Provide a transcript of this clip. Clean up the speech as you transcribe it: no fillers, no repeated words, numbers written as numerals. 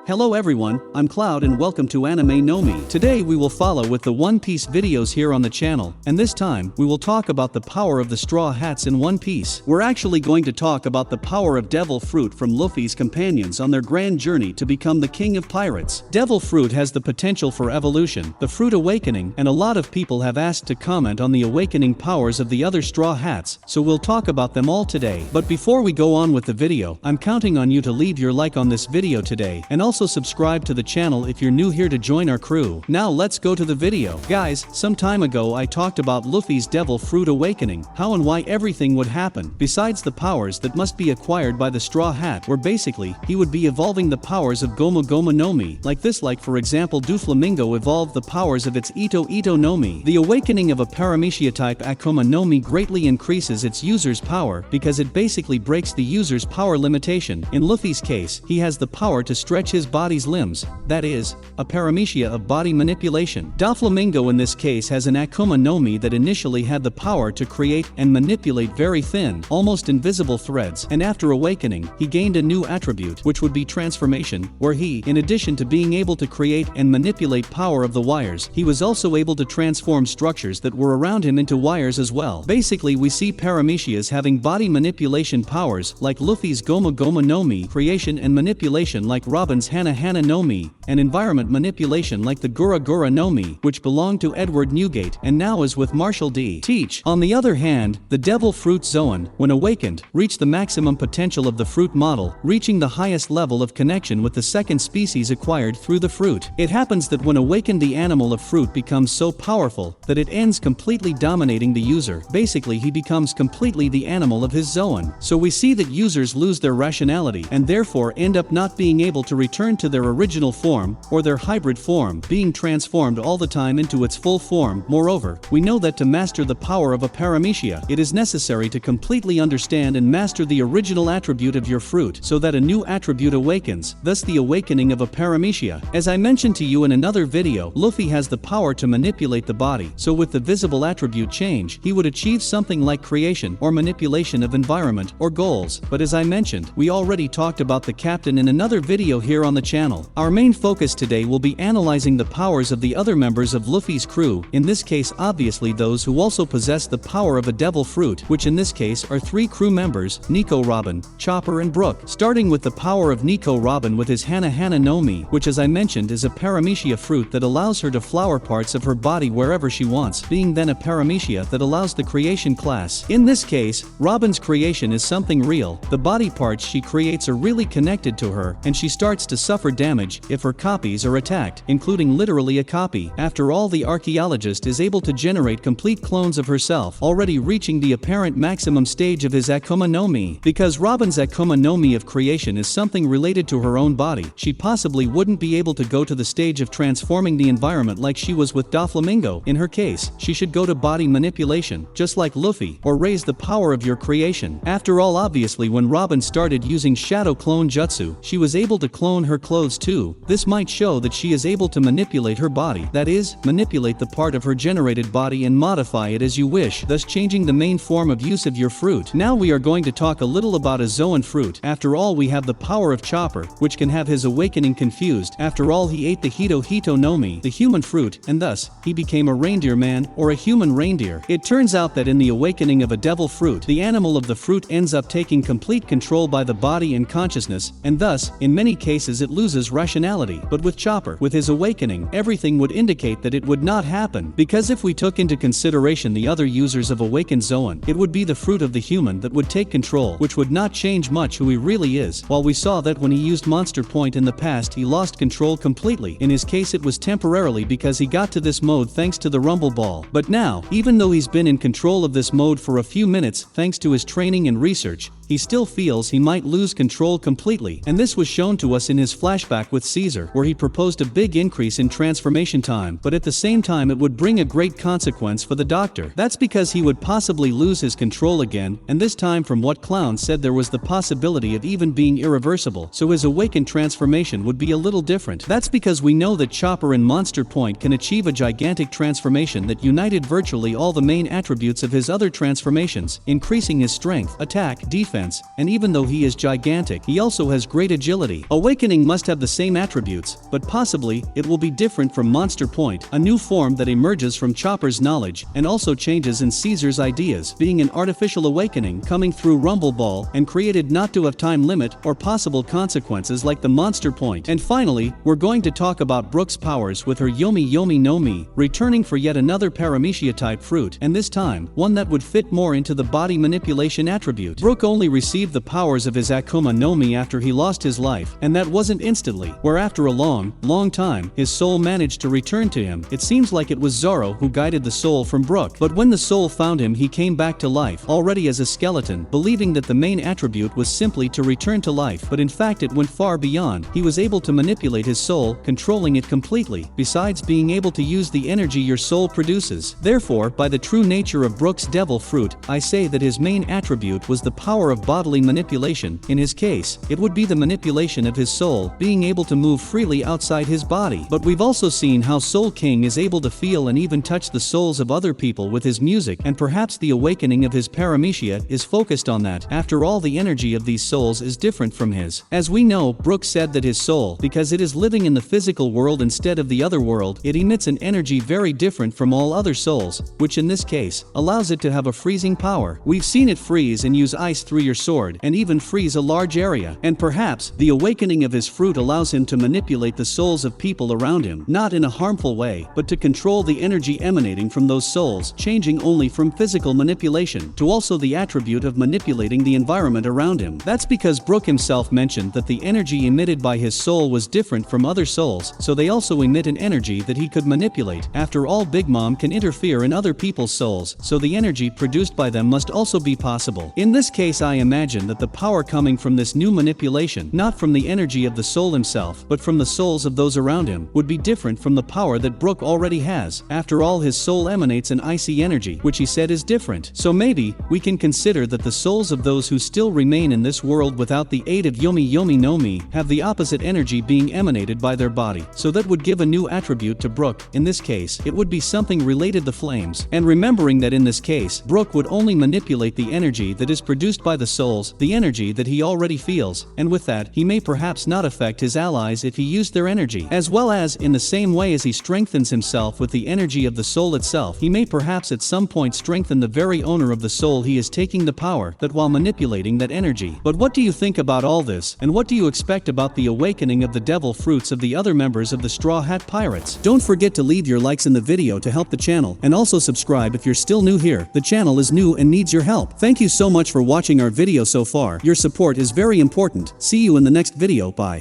Hello everyone, I'm Cloud and welcome to Anime No Mi. Today we will follow with the One Piece videos here on the channel, and this time we will talk about the power of the Straw Hats in One Piece. We're actually going to talk about the power of Devil Fruit from Luffy's companions on their grand journey to become the king of pirates. Devil Fruit has the potential for evolution, the Fruit Awakening, and a lot of people have asked to comment on the awakening powers of the other Straw Hats, so we'll talk about them all today. But before we go on with the video, I'm counting on you to leave your like on this video today, and also subscribe to the channel if you're new here to join our crew. Now let's go to the video. Guys, some time ago I talked about Luffy's Devil Fruit Awakening, how and why everything would happen, besides the powers that must be acquired by the Straw Hat, where basically, he would be evolving the powers of Gomu Gomu no Mi, like for example Doflamingo evolved the powers of its Ito Ito no Mi. The awakening of a Paramecia type Akuma no Mi greatly increases its user's power, because it basically breaks the user's power limitation. In Luffy's case, he has the power to stretch his body's limbs, that is, a paramecia of body manipulation. Doflamingo in this case has an Akuma no Mi that initially had the power to create and manipulate very thin, almost invisible threads, and after awakening, he gained a new attribute, which would be transformation, where he, in addition to being able to create and manipulate power of the wires, he was also able to transform structures that were around him into wires as well. Basically we see paramecias having body manipulation powers like Luffy's Gomu Gomu no Mi, creation and manipulation like Robin's Hana Hana no Mi, and environment manipulation like the Gura Gura no Mi, which belonged to Edward Newgate and now is with Marshall D. Teach. On the other hand, the Devil Fruit Zoan, when awakened, reached the maximum potential of the fruit model, reaching the highest level of connection with the second species acquired through the fruit. It happens that when awakened the animal of fruit becomes so powerful that it ends completely dominating the user. Basically he becomes completely the animal of his Zoan. So we see that users lose their rationality and therefore end up not being able to return to their original form, or their hybrid form, being transformed all the time into its full form. Moreover, we know that to master the power of a paramecia, it is necessary to completely understand and master the original attribute of your fruit, so that a new attribute awakens, thus the awakening of a paramecia. As I mentioned to you in another video, Luffy has the power to manipulate the body, so with the visible attribute change, he would achieve something like creation or manipulation of environment or goals. But as I mentioned, we already talked about the captain in another video here on the channel. Our main focus today will be analyzing the powers of the other members of Luffy's crew, in this case obviously those who also possess the power of a devil fruit, which in this case are three crew members, Nico Robin, Chopper and Brook. Starting with the power of Nico Robin with his Hana Hana no Mi, which as I mentioned is a paramecia fruit that allows her to flower parts of her body wherever she wants, being then a paramecia that allows the creation class. In this case, Robin's creation is something real, the body parts she creates are really connected to her, and she starts to suffer damage if her copies are attacked, including literally a copy. After all, the archaeologist is able to generate complete clones of herself, already reaching the apparent maximum stage of his Akuma no Mi. Because Robin's Akuma no Mi of creation is something related to her own body, she possibly wouldn't be able to go to the stage of transforming the environment like she was with Doflamingo. In her case, she should go to body manipulation, just like Luffy, or raise the power of your creation. After all, obviously when Robin started using Shadow Clone Jutsu, she was able to clone her clothes too. This might show that she is able to manipulate her body, that is, manipulate the part of her generated body and modify it as you wish, thus changing the main form of use of your fruit. Now we are going to talk a little about a Zoan fruit. After all, we have the power of Chopper, which can have his awakening confused. After all, he ate the Hito Hito no Mi, the human fruit, and thus, he became a reindeer man, or a human reindeer. It turns out that in the awakening of a devil fruit, the animal of the fruit ends up taking complete control by the body and consciousness, and thus, in many cases it loses rationality. But with Chopper, with his awakening, everything would indicate that it would not happen, because if we took into consideration the other users of awakened Zoan, it would be the fruit of the human that would take control, which would not change much who he really is. While we saw that when he used Monster Point in the past he lost control completely, in his case it was temporarily because he got to this mode thanks to the Rumble Ball. But now, even though he's been in control of this mode for a few minutes thanks to his training and research, he still feels he might lose control completely, and this was shown to us in his flashback with Caesar, where he proposed a big increase in transformation time, but at the same time it would bring a great consequence for the Doctor. That's because he would possibly lose his control again, and this time from what Clown said there was the possibility of even being irreversible, so his awakened transformation would be a little different. That's because we know that Chopper in Monster Point can achieve a gigantic transformation that united virtually all the main attributes of his other transformations, increasing his strength, attack, defense, and even though he is gigantic, he also has great agility. Awakening Awakening must have the same attributes, but possibly, it will be different from Monster Point, a new form that emerges from Chopper's knowledge, and also changes in Caesar's ideas, being an artificial awakening coming through Rumble Ball and created not to have time limit or possible consequences like the Monster Point. And finally, we're going to talk about Brook's powers with her Yomi Yomi no Mi, returning for yet another Paramecia-type fruit, and this time, one that would fit more into the body manipulation attribute. Brook only received the powers of his Akuma no Mi after he lost his life, and that wasn't instantly, where after a long time, his soul managed to return to him. It seems like it was Zoro who guided the soul from Brook, but when the soul found him he came back to life, already as a skeleton, believing that the main attribute was simply to return to life, but in fact it went far beyond. He was able to manipulate his soul, controlling it completely, besides being able to use the energy your soul produces. Therefore, by the true nature of Brook's devil fruit, I say that his main attribute was the power of bodily manipulation. In his case, it would be the manipulation of his soul, being able to move freely outside his body. But we've also seen how Soul King is able to feel and even touch the souls of other people with his music, and perhaps the awakening of his Paramecia is focused on that. After all, the energy of these souls is different from his. As we know, Brook said that his soul, because it is living in the physical world instead of the other world, it emits an energy very different from all other souls, which in this case, allows it to have a freezing power. We've seen it freeze and use ice through your sword, and even freeze a large area. And perhaps, the awakening of his fruit allows him to manipulate the souls of people around him, not in a harmful way, but to control the energy emanating from those souls, changing only from physical manipulation to also the attribute of manipulating the environment around him. That's because Brook himself mentioned that the energy emitted by his soul was different from other souls, so they also emit an energy that he could manipulate. After all, Big Mom can interfere in other people's souls, so the energy produced by them must also be possible. In this case, I imagine that the power coming from this new manipulation, not from the energy of the soul himself, but from the souls of those around him, would be different from the power that Brook already has. After all, his soul emanates an icy energy, which he said is different. So maybe, we can consider that the souls of those who still remain in this world without the aid of Yomi Yomi no Mi have the opposite energy being emanated by their body. So that would give a new attribute to Brook. In this case, it would be something related to flames. And remembering that in this case, Brook would only manipulate the energy that is produced by the souls, the energy that he already feels, and with that, he may perhaps not affect his allies if he used their energy. As well as, in the same way as he strengthens himself with the energy of the soul itself, he may perhaps at some point strengthen the very owner of the soul he is taking the power, that while manipulating that energy. But what do you think about all this, and what do you expect about the awakening of the devil fruits of the other members of the Straw Hat Pirates? Don't forget to leave your likes in the video to help the channel, and also subscribe if you're still new here. The channel is new and needs your help. Thank you so much for watching our video so far. Your support is very important. See you in the next video. Bye.